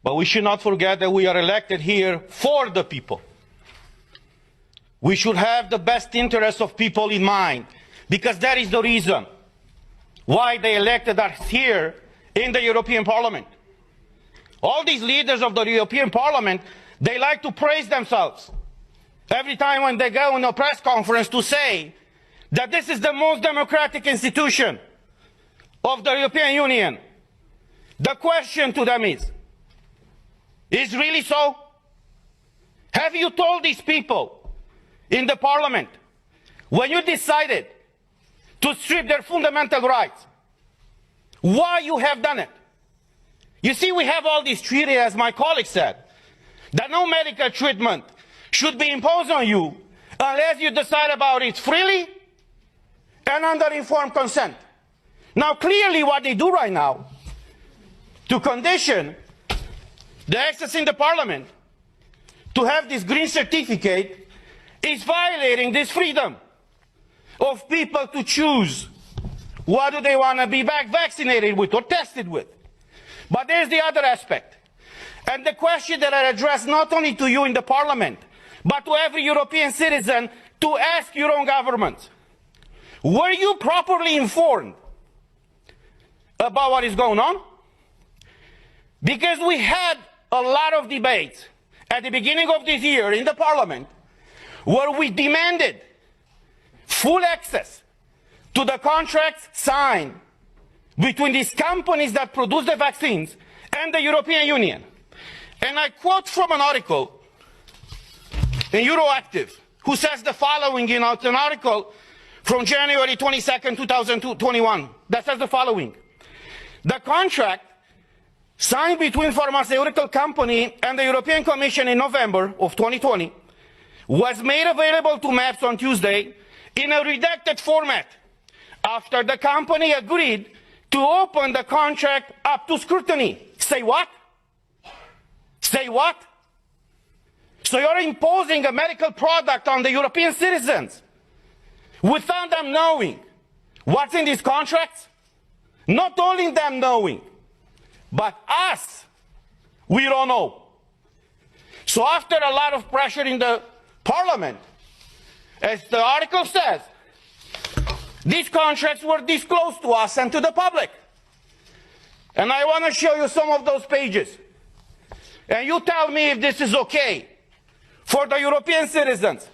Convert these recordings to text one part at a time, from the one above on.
But we should not forget that we are elected here for the people. We should have the best interests of people in mind, because that is the reason why they elected us here in the European Parliament. All these leaders of the European Parliament, they like to praise themselves every time when they go in a press conference to say that this is the most democratic institution of the European Union. The question to them is really so? Have you told these people in the Parliament, when you decided to strip their fundamental rights, why you have done it? You see, we have all these treaties, as my colleague said, that no medical treatment should be imposed on you unless you decide about it freely and under informed consent. Now, clearly what they do right now to condition the access in the Parliament to have this green certificate is violating this freedom of people to choose what do they want to be vaccinated with or tested with. But there's the other aspect. And the question that I address not only to you in the Parliament, but to every European citizen, to ask your own government. Were you properly informed about what is going on? Because we had a lot of debates at the beginning of this year in the Parliament where we demanded full access to the contracts signed between these companies that produce the vaccines and the European Union. And I quote from an article in Euroactive, who says the following, it's an article from January 22nd, 2021, that says the following. The contract signed between pharmaceutical company and the European Commission in November of 2020 was made available to MEPs on Tuesday in a redacted format after the company agreed to open the contract up to scrutiny. Say what? Say what? So you're imposing a medical product on the European citizens without them knowing what's in these contracts? Not only them knowing, but us, we don't know. So after a lot of pressure in the Parliament, as the article says, these contracts were disclosed to us and to the public. And I want to show you some of those pages. And you tell me if this is okay for the European citizens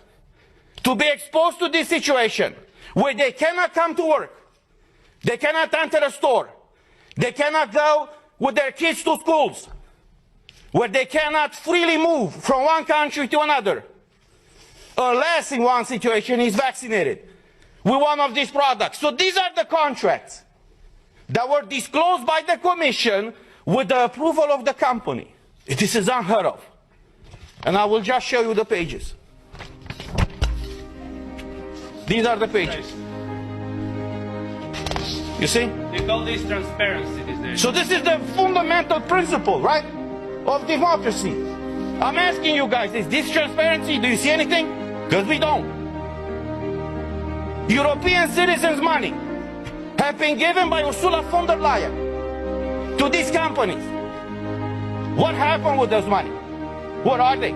to be exposed to this situation where they cannot come to work, they cannot enter a store, they cannot go with their kids to schools, where they cannot freely move from one country to another, unless in one situation is vaccinated with one of these products. So these are the contracts that were disclosed by the Commission with the approval of the company. This is unheard of. And I will just show you the pages. These are the pages. You see? They call this transparency these days. So this is the fundamental principle, right, of democracy. I'm asking you guys, is this transparency? Do you see anything? Because we don't. European citizens' money have been given by Ursula von der Leyen to these companies. What happened with those money? What are they?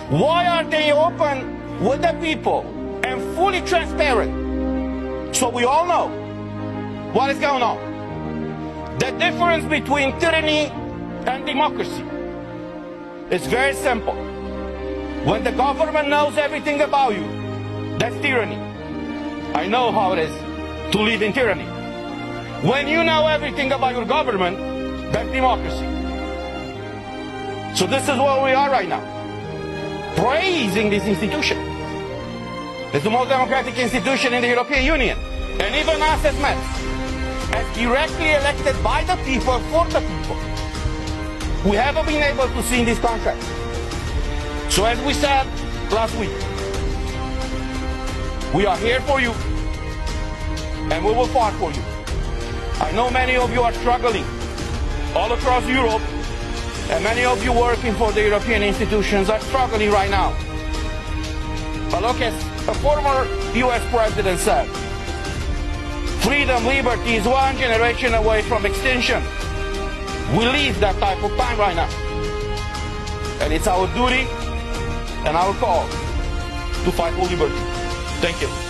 Why are they open with the people and fully transparent? So we all know what is going on. The difference between tyranny and democracy is very simple. When the government knows everything about you, that's tyranny. I know how it is to live in tyranny. When you know everything about your government, that's democracy. So this is where we are right now, praising this institution. It's the most democratic institution in the European Union. And even us as MEPs, as directly elected by the people, for the people, we haven't been able to see this contract. So as we said last week, we are here for you, and we will fight for you. I know many of you are struggling all across Europe, and many of you working for the European institutions are struggling right now. But look, as a former US president said, freedom, liberty is one generation away from extinction. We live that type of time right now. And it's our duty and our call to fight for liberty. Thank you.